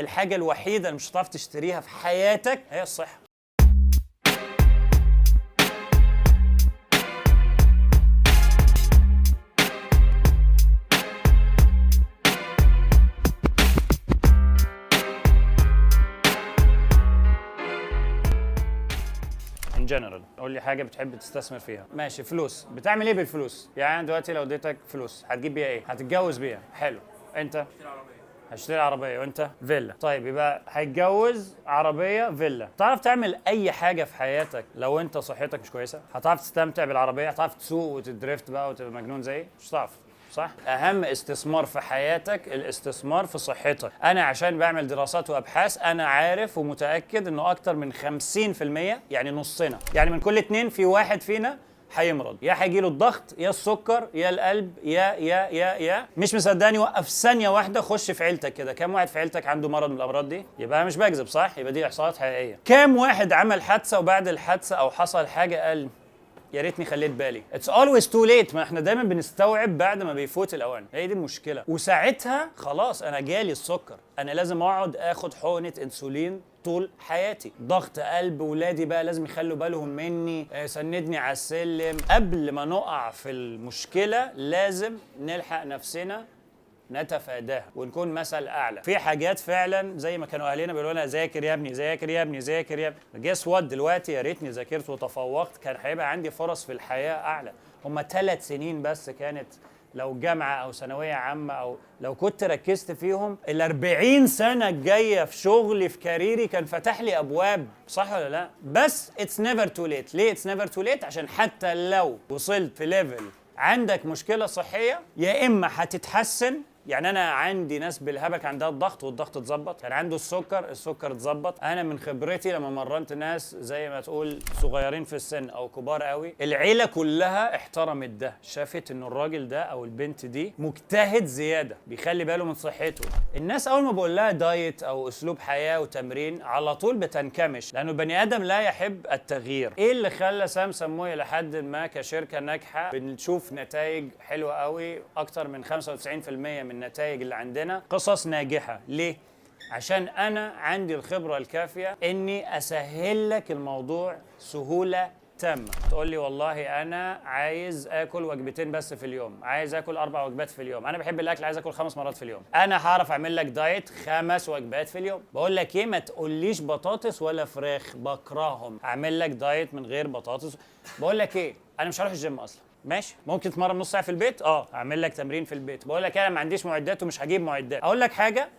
الحاجه الوحيده اللي مش هتعرف تشتريها في حياتك هي الصحه. جنرال، قول لي حاجه بتحب تستثمر فيها. ماشي، فلوس. بتعمل ايه بالفلوس؟ يعني دلوقتي لو اديتك فلوس هتجيب بيها ايه؟ هتتجوز بيها. حلو. انت؟ هشتري عربيه. وانت؟ فيلا. طيب يبقى هيتجوز، عربيه، فيلا. تعرف تعمل اي حاجه في حياتك لو انت صحتك مش كويسه؟ هتعرف تستمتع بالعربيه؟ هتعرف تسوق وتدريفت بقى وتبقى مجنون زيي؟ مش هتعرف، صح؟ اهم استثمار في حياتك الاستثمار في صحتك. انا عشان بعمل دراسات وابحاث انا عارف ومتاكد انه اكتر من 50%، يعني نصنا، يعني من كل 2 في واحد فينا هيمرض، يا هيجيله الضغط يا السكر يا القلب يا مش مصدقني؟ وقف ثانيه واحده، خش في عيلتك كده، كام واحد في عيلتك عنده مرض من الامراض دي؟ يبقى انا مش بكذب، صح؟ يبقى دي احصائيات حقيقيه. كام واحد عمل حادثه وبعد الحادثه او حصل حاجه قال يا ريتني خليت بالي؟ It's always too late. ما احنا دايما بنستوعب بعد ما بيفوت الاوان، هي دي المشكله. وساعتها خلاص انا جالي السكر، انا لازم اقعد اخد حقنه انسولين طول حياتي، ضغط قلب، ولادي بقى لازم يخلوا بالهم مني، سندني على السلم. قبل ما نقع في المشكله لازم نلحق نفسنا نتفاداها ونكون مثل اعلى. في حاجات فعلا زي ما كانوا اهالينا بيقولوا لنا ذاكر يا ابني، ذاكر يا ابني، ذاكر يا ابني. جيس وات؟ دلوقتي يا ريتني ذاكرت وتفوقت، كان هيبقى عندي فرص في الحياه اعلى. هما 3 سنين بس كانت، لو جامعه او ثانويه عامه، او لو كنت ركزت فيهم ال40 سنه الجايه في شغلي في كاريري كان فتح لي ابواب، صح ولا لا؟ بس اتس نيفر تو ليت. ليه اتس نيفر تو ليت؟ عشان حتى لو وصلت في ليفل عندك مشكله صحيه يا اما هتتحسن. يعني انا عندي ناس بالهبك عندها الضغط والضغط اتظبط، كان عنده السكر اتظبط. انا من خبرتي لما مرنت ناس زي ما تقول صغيرين في السن او كبار قوي، العيله كلها احترمت ده، شافت انه الراجل ده او البنت دي مجتهد زياده بيخلي باله من صحته. الناس اول ما بقول لها دايت او اسلوب حياه وتمرين على طول بتنكمش، لانه البني ادم لا يحب التغيير. ايه اللي خلى سام سموه لحد ما كشركه ناجحه بنشوف نتائج حلوه قوي؟ اكتر من 95% من النتائج اللي عندنا قصص ناجحة. ليه؟ عشان أنا عندي الخبرة الكافية إني أسهل لك الموضوع سهولة تامة. تقول لي والله أنا عايز آكل وجبتين بس في اليوم، عايز آكل 4 وجبات في اليوم، أنا بحب الأكل عايز آكل 5 مرات في اليوم. أنا هعرف أعمل لك دايت 5 وجبات في اليوم. بقول لك إيه؟ ما تقوليش بطاطس ولا فراخ، بكرههم. أعمل لك دايت من غير بطاطس. بقول لك إيه؟ أنا مش هروح الجيم أصلا. ماشي، ممكن تتمرن نص ساعه في البيت؟ اعمل لك تمرين في البيت. بقول لك انا ما عنديش معدات ومش هجيب معدات. اقول لك حاجه،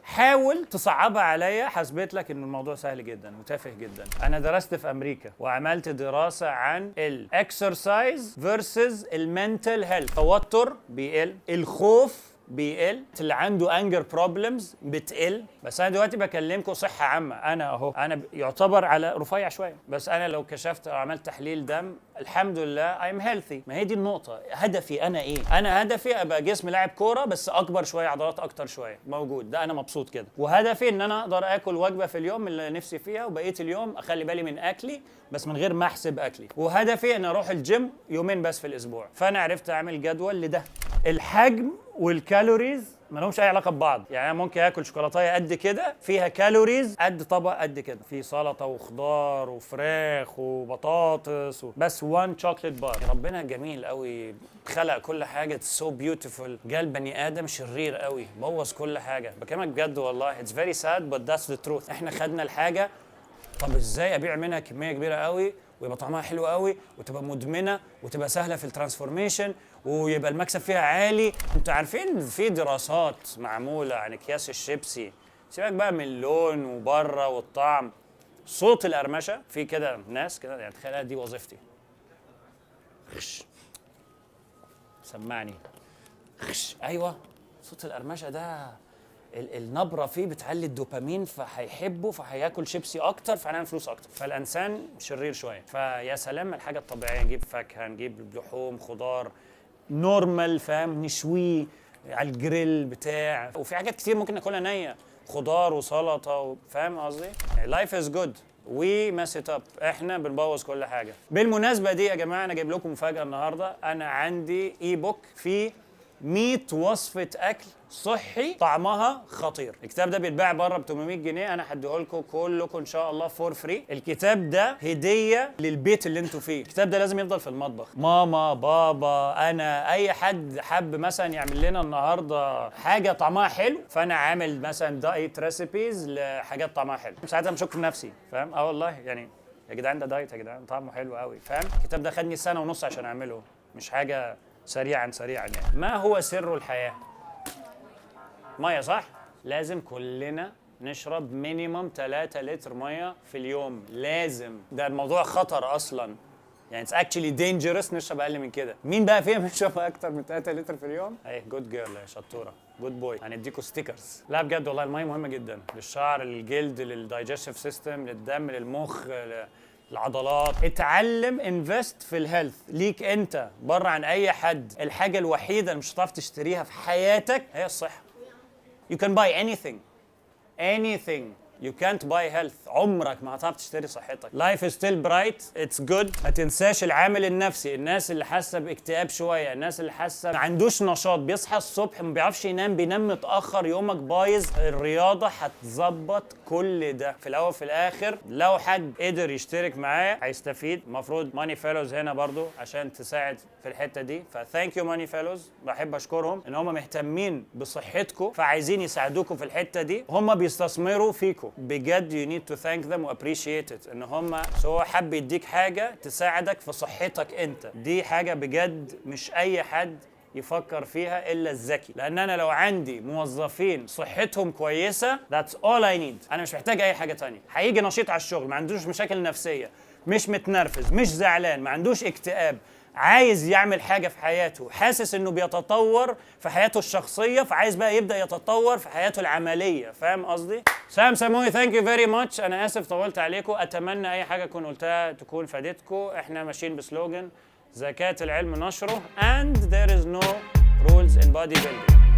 حاول تصعبها عليا، حسبت لك ان الموضوع سهل جدا وتافه جدا. انا درست في امريكا وعملت دراسه عن الاكسرسايز فيرسز المنتل هيلث. التوتر بيقل، الخوف بيقل، اللي عنده انجر بروبلمز بتقل. بس انا دلوقتي بكلمكم صحه عامه، انا اهو انا يعتبر على رفيع شويه، بس انا لو كشفت او عملت تحليل دم الحمد لله I'm healthy. ما هي دي النقطه. هدفي انا ايه؟ انا هدفي ابقى جسم لاعب كوره بس اكبر شويه، عضلات اكتر شويه موجود، ده انا مبسوط كده. وهدفي ان انا اقدر اكل وجبه في اليوم اللي نفسي فيها، وبقيه اليوم اخلي بالي من اكلي بس من غير ما احسب اكلي. وهدفي ان اروح الجيم 2 بس في الاسبوع. فانا عرفت اعمل جدول لده. الحجم والكالوريز ما لهمش اي علاقه ببعض. يعني انا ممكن اكل شوكولاتايه قد كده فيها كالوريز قد طبق قد كده، في سلطه وخضار وفراخ وبطاطس بس 1 شوكليت بار. ربنا جميل قوي، خلق كل حاجه سو بيوتيفول. جال بني ادم شرير قوي بوظ كل حاجه. بكلمك بجد والله، اتس فيري ساد بس ذاتس ذا تروث. احنا خدنا الحاجه، طب ازاي ابيع منها كميه كبيره قوي ويبقى طعمها حلو قوي وتبقى مدمنه وتبقى سهله في الترانسفورميشن ويبقى المكسب فيها عالي؟ انتوا عارفين في دراسات معموله عن اكياس الشيبسي، سيبك بقى من اللون وبره والطعم، صوت القرمشه. في كده ناس كده، يعني تخيل دي وظيفتي، سمعني، ايوه صوت القرمشه ده النبره فيه بتعلي الدوبامين، فهيحبه فهياكل شيبسي اكتر فهنعمل فلوس اكتر. فالانسان شرير شويه. فيا سلام الحاجه الطبيعيه، نجيب فاكهه، نجيب لحوم، خضار نورمال، فاهم، نشويه على الجريل بتاع. وفي حاجات كتير ممكن ناكلها نيه، خضار وسلطه، فاهم قصدي؟ لايف از جود وي ماس ات اب. احنا بنبوظ كل حاجه. بالمناسبه دي يا جماعه انا جايب لكم مفاجاه النهارده. انا عندي اي بوك فيه 100 وصفة أكل صحي طعمها خطير. الكتاب ده بيتباع بره ب 800 جنيه، أنا هديه لكم كلكم إن شاء الله فور فري. الكتاب ده هدية للبيت اللي أنتوا فيه. الكتاب ده لازم يفضل في المطبخ. ماما، بابا، أنا، أي حد حب مثلا يعمل لنا النهارده حاجة طعمها حلو، فأنا عامل مثلا دايت ريسيبيز لحاجات طعمها حلو. ساعتها بشك في نفسي، فاهم؟ والله يعني يا جدعان ده دايت، يا جدعان طعمه حلو قوي، فاهم؟ الكتاب ده خدني 1.5 سنة عشان أعمله، مش حاجة سريعا يعني. ما هو سر الحياة؟ مية، صح؟ لازم كلنا نشرب مينيمم 3 لتر مية في اليوم، لازم. ده الموضوع خطر أصلا، يعني it's actually dangerous نشرب أقل من كده. مين بقى فيهم يشرب أكتر من 3 لتر في اليوم؟ أي جود جيرل يا شطورة، جود بوي. هنديكوا ستيكرز. لا بجد والله المية مهمة جدا للشعر، للجلد، للدايجستيف سيستم، للدم، للمخ، العضلات. اتعلم انفست في الهيلث ليك انت بره عن اي حد. الحاجه الوحيده اللي مش هتعرف تشتريها في حياتك هي الصحه. You can buy anything. You can't buy health. عمرك ما هتعرف تشتري صحتك. Life is still bright. It's good. ما تنساش العامل النفسي. الناس اللي حاسه باكتئاب شويه، الناس اللي حاسه ما عندوش نشاط، بيصحى الصبح ما بيعرفش ينام، بينام متاخر، يومك بايظ. الرياضه هتظبط كل ده. في الاول في الاخر لو حد قدر يشترك معايا هيستفيد. المفروض ماني فيلوز هنا برضو عشان تساعد في الحته دي. فثانك يو ماني فيلوز، بحب اشكرهم ان هم مهتمين بصحتكم، فعايزين يساعدوكم في الحته دي. هم بيستثمروا فيكم بجد. you need to thank them و appreciate it. ان هم هو حب يديك حاجه تساعدك في صحتك انت. دي حاجه بجد مش اي حد يفكر فيها الا الذكي. لان انا لو عندي موظفين صحتهم كويسه that's all I need. انا مش محتاج اي حاجه تانية. هيجي نشيط على الشغل، ما عندوش مشاكل نفسيه، مش متنرفز، مش زعلان، ما عندوش اكتئاب، عايز يعمل حاجة في حياته، حاسس انه بيتطور في حياته الشخصية، فعايز بقى يبدأ يتطور في حياته العملية. فاهم قصدي؟ سام ساموي، ثانك يو فيري ماتش. انا اسف طولت عليكم، اتمنى اي حاجة اكون قلتها تكون فادتكم. احنا ماشيين بسلوجن زكاة العلم نشره and there is no rules in bodybuilding.